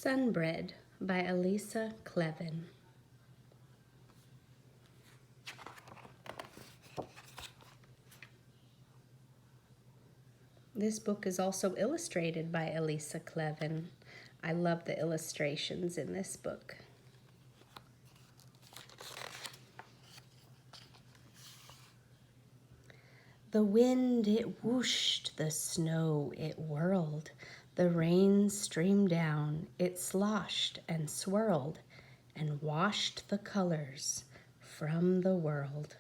Sunbread by Elisa Kleven. This book is also illustrated by Elisa Kleven. I love the illustrations in this book. The wind, it whooshed, the snow, it whirled, the rain streamed down, it sloshed and swirled and washed the colors from the world.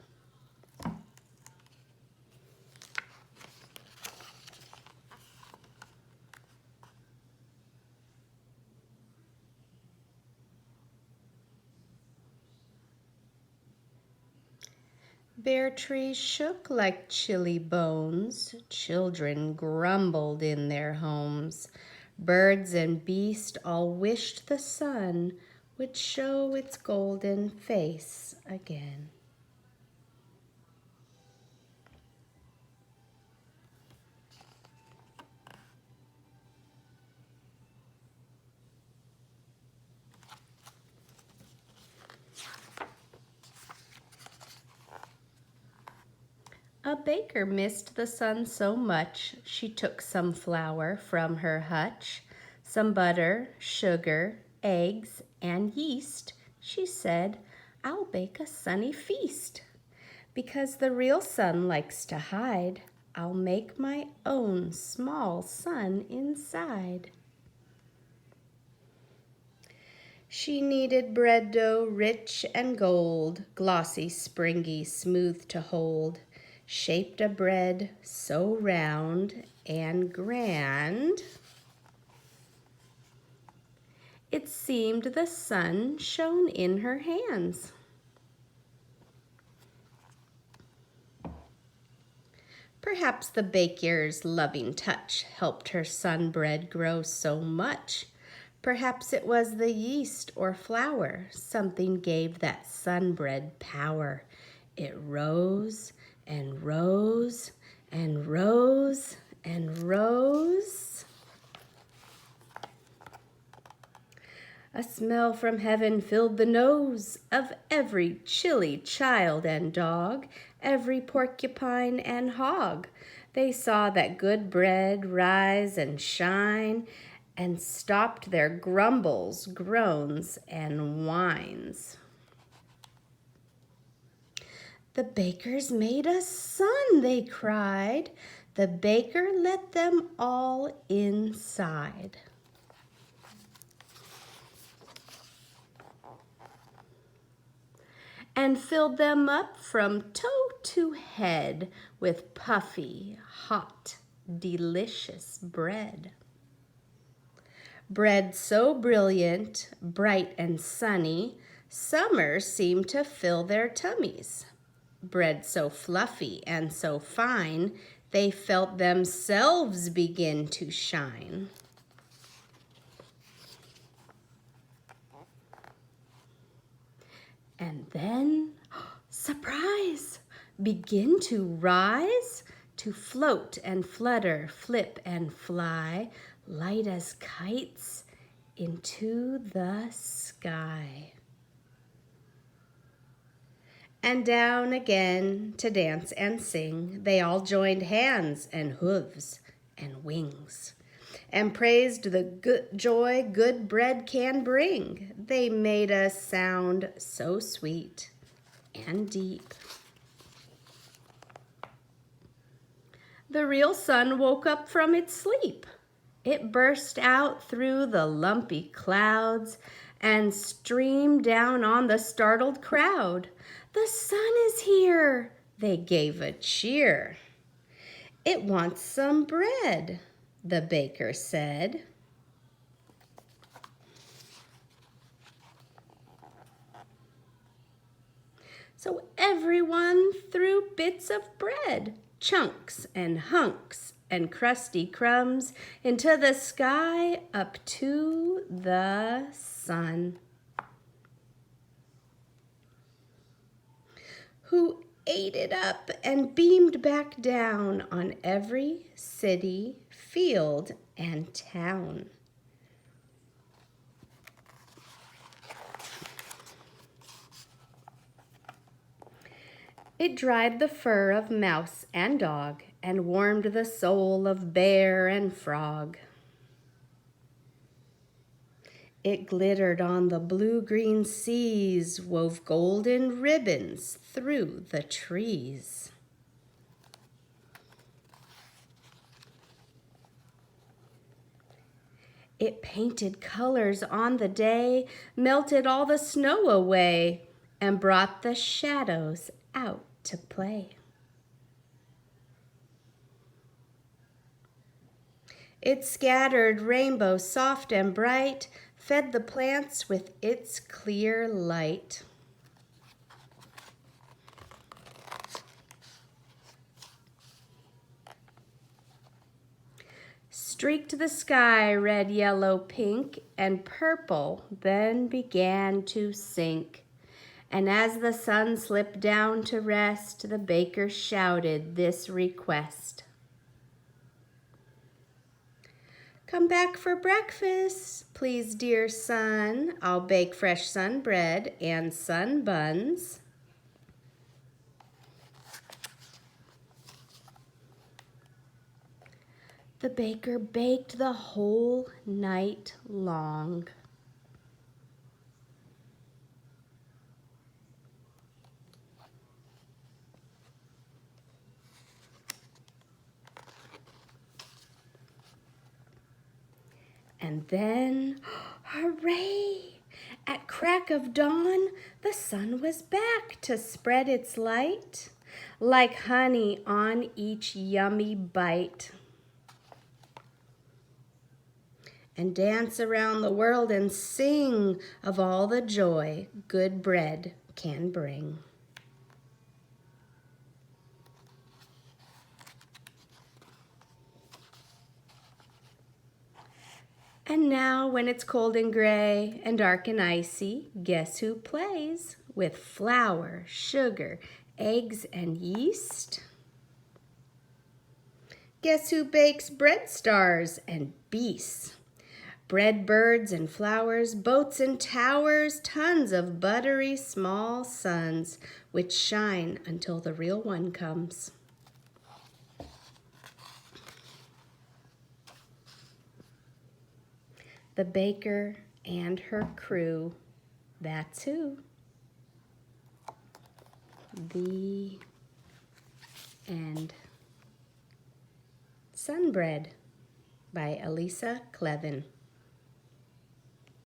Bare trees shook like chilly bones, children grumbled in their homes, birds and beast all wished the sun would show its golden face again. A baker missed the sun so much, she took some flour from her hutch, some butter, sugar, eggs, and yeast. She said, "I'll bake a sunny feast. Because the real sun likes to hide, I'll make my own small sun inside." She kneaded bread dough rich and gold, glossy, springy, smooth to hold, shaped a bread so round and grand, it seemed the sun shone in her hands. Perhaps the baker's loving touch helped her sun bread grow so much. Perhaps it was the yeast or flour, something gave that sun bread power. It rose and rose and rose and rose. A smell from heaven filled the nose of every chilly child and dog, every porcupine and hog. They saw that good bread rise and shine and stopped their grumbles, groans, and whines. "The baker's made a sun," they cried. The baker let them all inside. And filled them up from toe to head with puffy, hot, delicious bread. Bread so brilliant, bright and sunny, summer seemed to fill their tummies. Bread so fluffy and so fine, they felt themselves begin to shine. And then, surprise, begin to rise, to float and flutter, flip and fly, light as kites into the sky. And down again to dance and sing, they all joined hands and hooves and wings, and praised the good joy good bread can bring. They made a sound so sweet and deep. The real sun woke up from its sleep. It burst out through the lumpy clouds and streamed down on the startled crowd. "The sun is here!" They gave a cheer. "It wants some bread," the baker said. So everyone threw bits of bread, chunks and hunks and crusty crumbs, into the sky up to the sun, who ate it up and beamed back down on every city, field, and town. It dried the fur of mouse and dog and warmed the soul of bear and frog. It glittered on the blue-green seas, wove golden ribbons through the trees. It painted colors on the day, melted all the snow away, and brought the shadows out to play. It scattered rainbows soft and bright, fed the plants with its clear light. Streaked the sky red, yellow, pink, and purple, then began to sink. And as the sun slipped down to rest, the baker shouted this request. Come back for breakfast, please, dear son. I'll bake fresh sun bread and sun buns. The baker baked the whole night long. And then, hooray! At crack of dawn, the sun was back to spread its light, like honey on each yummy bite. And dance around the world and sing of all the joy good bread can bring. And now when it's cold and gray and dark and icy, guess who plays with flour, sugar, eggs, and yeast? Guess who bakes bread stars and beasts? Bread birds and flowers, boats and towers, tons of buttery small suns, which shine until the real one comes. The baker and her crew, that's who. The end. Sunbread by Elisa Kleven.